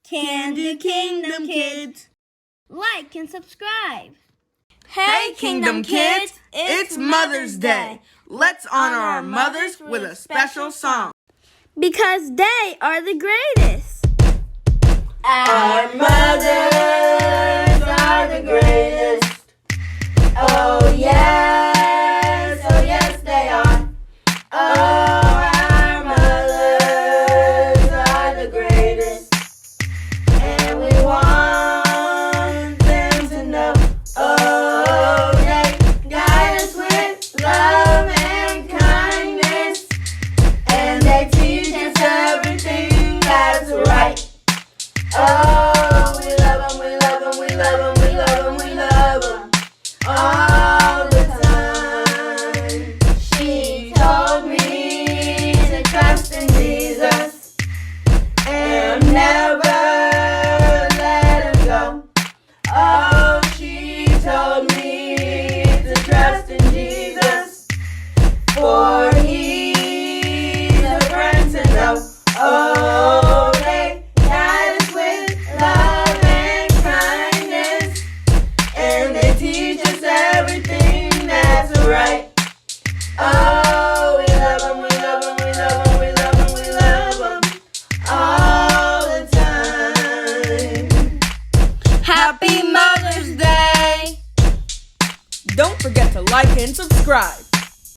Candy Kingdom Kids. Like and subscribe. Hey Kingdom Kids, it's Mother's Day. Let's honor our mothers with a special song. Because they are the greatest. Our mothers are the greatest. Oh yes they are. Oh, our mothers are the greatest. And we want them to know, oh, they guide us with love and kindness. And they teach us everything that's right. Oh, we love them, we love them, we love them, we love them, we love them all the time. She told me to trust in Jesus and never let him go. Oh, she told me to trust in Jesus, for he's a friend to know. Oh, they guide us with love and kindness, and they teach us everything that's right. Oh, we love them, we love them, we love them, we love them, we love them all the time. Happy Mother's Day! Don't forget to like and subscribe.